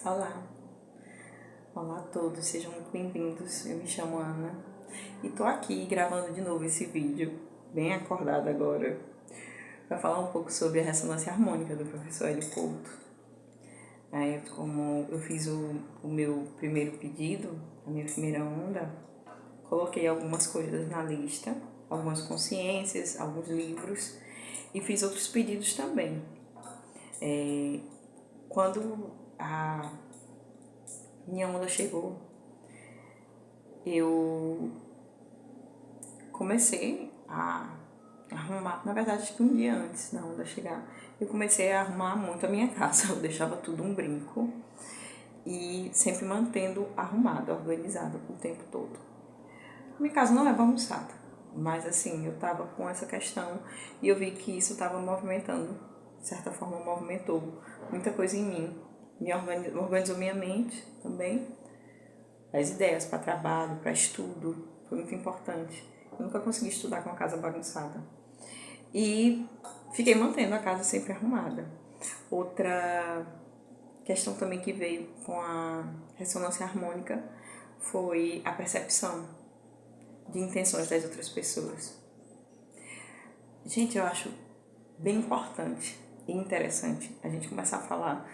Olá, olá a todos, sejam muito bem-vindos. Eu me chamo Ana e tô aqui gravando de novo esse vídeo, bem acordada agora, para falar um pouco sobre a ressonância harmônica do professor Hélio Couto. Aí, como eu fiz o meu primeiro pedido, a minha primeira onda, coloquei algumas coisas na lista, algumas consciências, alguns livros e fiz outros pedidos também. Quando a minha onda chegou, eu comecei a arrumar, na verdade acho que um dia antes da onda chegar, eu comecei a arrumar muito a minha casa, eu deixava tudo um brinco e sempre mantendo arrumado, organizado o tempo todo. Minha casa não é bagunçada, mas assim, eu tava com essa questão e eu vi que isso tava movimentando, de certa forma movimentou muita coisa em mim, organizou minha mente também, as ideias para trabalho, para estudo, foi muito importante. Eu nunca consegui estudar com a casa bagunçada. E fiquei mantendo a casa sempre arrumada. Outra questão também que veio com a ressonância harmônica foi a percepção de intenções das outras pessoas. Gente, eu acho bem importante e interessante a gente começar a falar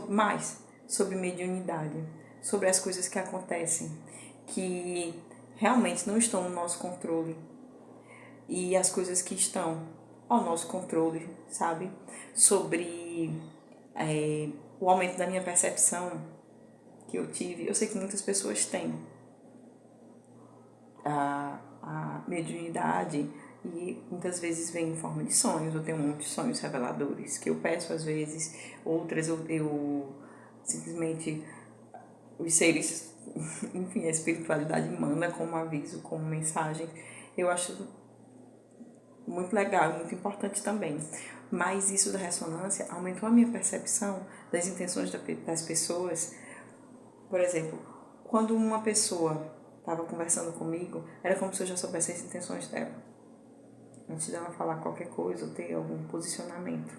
mais sobre mediunidade, sobre as coisas que acontecem, que realmente não estão no nosso controle e as coisas que estão ao nosso controle, sabe? Sobre o aumento da minha percepção que eu tive. Eu sei que muitas pessoas têm a mediunidade e muitas vezes vem em forma de sonhos. Eu tenho muitos sonhos reveladores que eu peço às vezes, outras eu simplesmente os seres, enfim, a espiritualidade manda como aviso, como mensagem. Eu acho muito legal, muito importante também. Mas isso da ressonância aumentou a minha percepção das intenções das pessoas. Por exemplo, quando uma pessoa estava conversando comigo, era como se eu já soubesse as intenções dela, antes dela falar qualquer coisa ou ter algum posicionamento.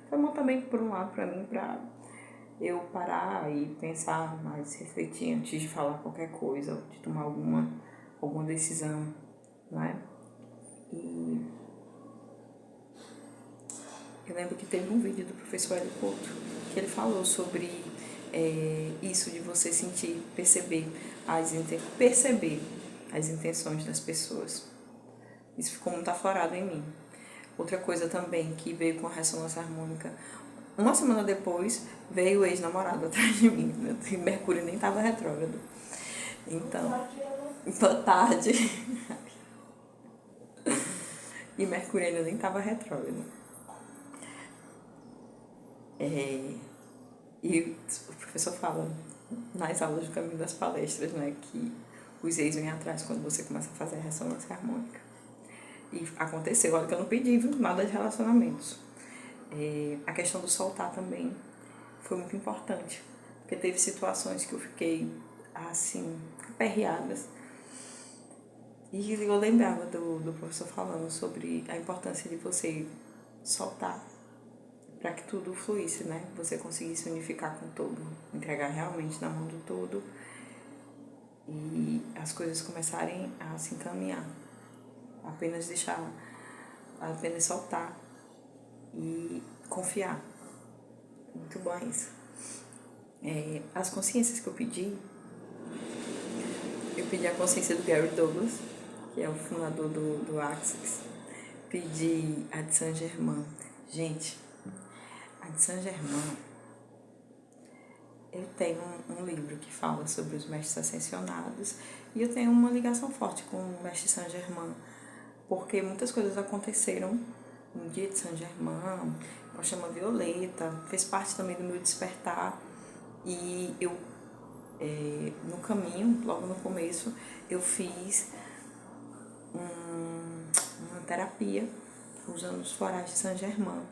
Foi bom também, por um lado, para mim, para eu parar e pensar mais, refletir antes de falar qualquer coisa, de tomar alguma decisão, não é? E eu lembro que teve um vídeo do professor Hélio Couto que ele falou sobre isso de você sentir, perceber as intenções das pessoas. Isso ficou muito aflorado em mim. Outra coisa também que veio com a ressonância harmônica, uma semana depois veio o ex-namorado atrás de mim. Mercúrio nem estava retrógrado. Então, boa tarde. E Mercúrio ainda nem estava retrógrado. E o professor fala nas aulas do Caminho das Palestras, né, que os ex vêm atrás quando você começa a fazer a ressonância harmônica. E aconteceu, olha que eu não pedi nada de relacionamentos. A questão do soltar também foi muito importante, porque teve situações que eu fiquei, assim, aperreadas. E eu lembrava do professor falando sobre a importância de você soltar para que tudo fluísse, né? Você conseguisse unificar com o todo, entregar realmente na mão do todo e as coisas começarem a se encaminhar. Apenas soltar e confiar. Muito bom isso. As consciências que eu pedi a consciência do Gary Douglas, que é o fundador do Axis. Pedi a de Saint Germain. Gente, a de Saint Germain, eu tenho um livro que fala sobre os mestres ascensionados e eu tenho uma ligação forte com o mestre Saint Germain, porque muitas coisas aconteceram no dia de Saint Germain, com a chama violeta, fez parte também do meu despertar. E eu, no caminho, logo no começo, eu fiz uma terapia usando os florais de Saint Germain.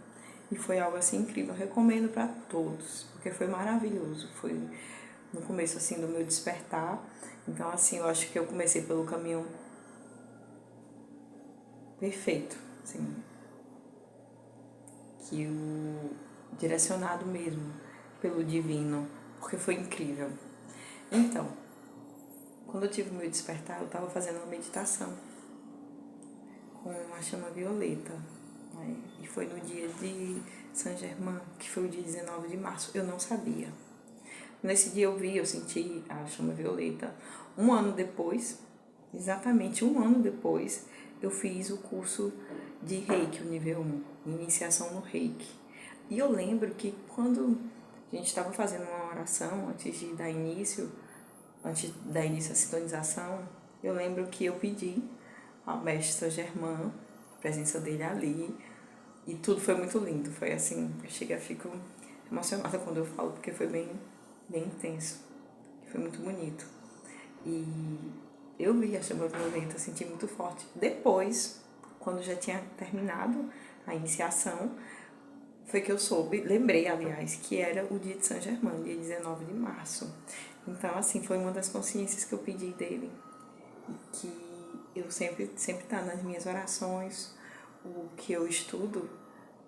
E foi algo assim incrível, eu recomendo para todos, porque foi maravilhoso, foi no começo assim do meu despertar. Então assim, eu acho que eu comecei pelo caminho perfeito, assim, que o direcionado mesmo pelo divino, porque foi incrível. Então, quando eu tive o meu despertar, eu estava fazendo uma meditação com a chama violeta, né? E foi no dia de Saint-Germain, que foi o dia 19 de março. Eu não sabia. Nesse dia eu senti a chama violeta. Um ano depois, exatamente um ano depois, eu fiz o curso de Reiki, o nível 1, iniciação no Reiki. E eu lembro que quando a gente estava fazendo uma oração antes da início da sintonização, eu lembro que eu pedi ao mestre Saint-Germain, a presença dele ali, e tudo foi muito lindo. Foi assim, fico emocionada quando eu falo, porque foi bem intenso, foi muito bonito. E eu vi a chama violeta, senti muito forte. Depois, quando já tinha terminado a iniciação, foi que eu lembrei, aliás, que era o dia de Saint-Germain, dia 19 de março. Então, assim, foi uma das consciências que eu pedi dele, e que eu sempre tá nas minhas orações, o que eu estudo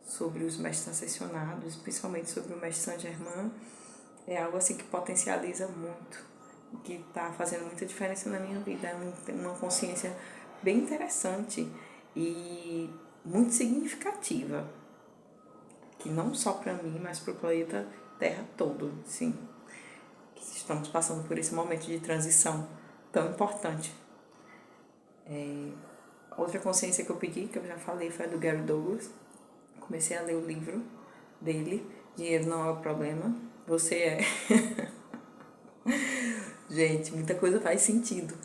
sobre os mestres ascensionados, principalmente sobre o mestre Saint-Germain, é algo assim que potencializa muito, que está fazendo muita diferença na minha vida. É uma consciência bem interessante e muito significativa, que não só para mim, mas para o planeta Terra todo, sim, que estamos passando por esse momento de transição tão importante. Outra consciência que eu pedi, que eu já falei, foi a do Gary Douglas. Comecei a ler o livro dele, Dinheiro Não é o Problema, Você é. Gente, muita coisa faz sentido.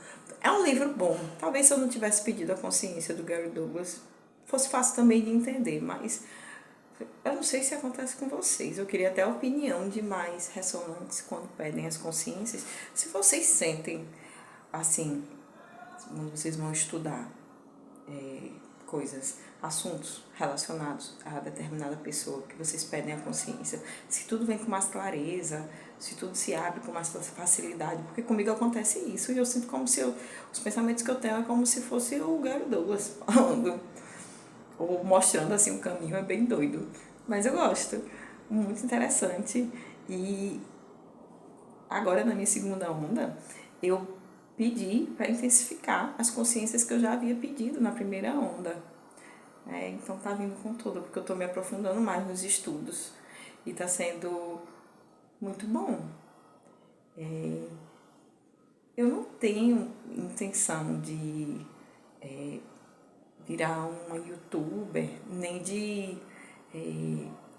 É um livro bom. Talvez se eu não tivesse pedido a consciência do Gary Douglas, fosse fácil também de entender, mas eu não sei se acontece com vocês. Eu queria até a opinião de mais ressonantes quando pedem as consciências. Se vocês sentem, assim, quando vocês vão estudar coisas, assuntos relacionados a determinada pessoa que vocês pedem a consciência, se tudo vem com mais clareza, se tudo se abre com mais facilidade, porque comigo acontece isso e eu sinto como se os pensamentos que eu tenho é como se fosse o Gary Douglas falando, ou mostrando assim um caminho, é bem doido, mas eu gosto, muito interessante. E agora na minha segunda onda, eu pedi para intensificar as consciências que eu já havia pedido na primeira onda. Então tá vindo com tudo, porque eu tô me aprofundando mais nos estudos e tá sendo muito bom. Eu não tenho intenção de virar uma youtuber, nem de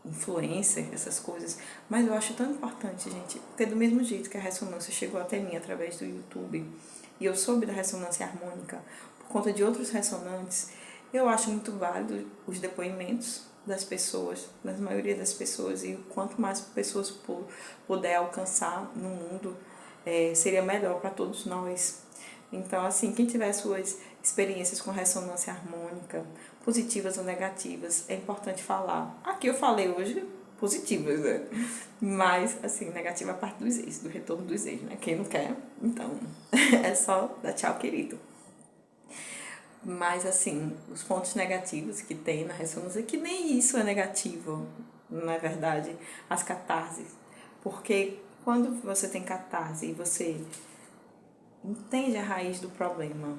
influencer, essas coisas, mas eu acho tão importante, gente, porque do mesmo jeito que a ressonância chegou até mim através do YouTube e eu soube da ressonância harmônica por conta de outros ressonantes, eu acho muito válido os depoimentos das pessoas, da maioria das pessoas, e quanto mais pessoas puder alcançar no mundo, seria melhor para todos nós. Então, assim, quem tiver suas experiências com ressonância harmônica, positivas ou negativas, é importante falar. Aqui eu falei hoje positivas, né? Mas, assim, negativa é a parte dos ex, do retorno dos ex, né? Quem não quer, então, é só dar tchau, querido. Mas, assim, os pontos negativos que tem na ressonância, que nem isso é negativo, não é verdade? As catarses. Porque quando você tem catarse e você entende a raiz do problema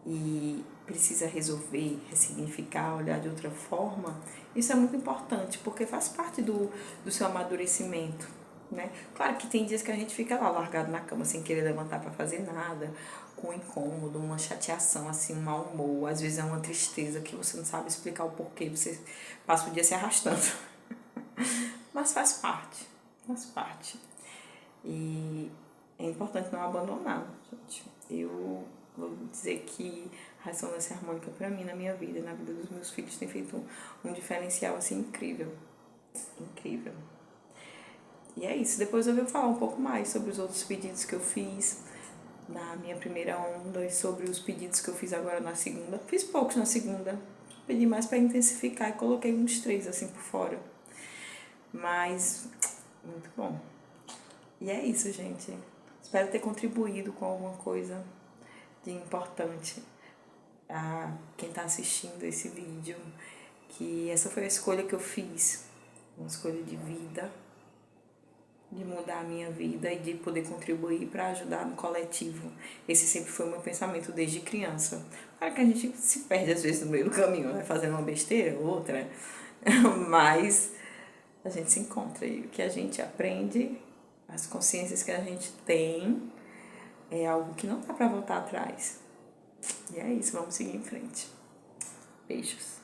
e precisa resolver, ressignificar, olhar de outra forma, isso é muito importante, porque faz parte do seu amadurecimento, né? Claro que tem dias que a gente fica lá largado na cama sem querer levantar para fazer nada, com um incômodo, uma chateação, assim, um mau humor, às vezes é uma tristeza que você não sabe explicar o porquê, você passa o dia se arrastando. Mas faz parte, faz parte. E é importante não abandonar, gente. Eu vou dizer que a ressonância harmônica para mim, na minha vida e na vida dos meus filhos, tem feito um diferencial assim incrível. Incrível. E é isso. Depois eu vou falar um pouco mais sobre os outros pedidos que eu fiz na minha primeira onda e sobre os pedidos que eu fiz agora na segunda. Fiz poucos na segunda. Pedi mais para intensificar e coloquei uns 3 assim por fora. Mas, muito bom. E é isso, gente. Espero ter contribuído com alguma coisa de importante a quem está assistindo esse vídeo. Que essa foi a escolha que eu fiz. Uma escolha de vida. de mudar a minha vida e de poder contribuir para ajudar no coletivo. Esse sempre foi o meu pensamento desde criança. Claro que a gente se perde às vezes no meio do caminho, vai fazendo uma besteira ou outra, mas a gente se encontra e o que a gente aprende, as consciências que a gente tem, é algo que não dá para voltar atrás. E é isso, vamos seguir em frente. Beijos.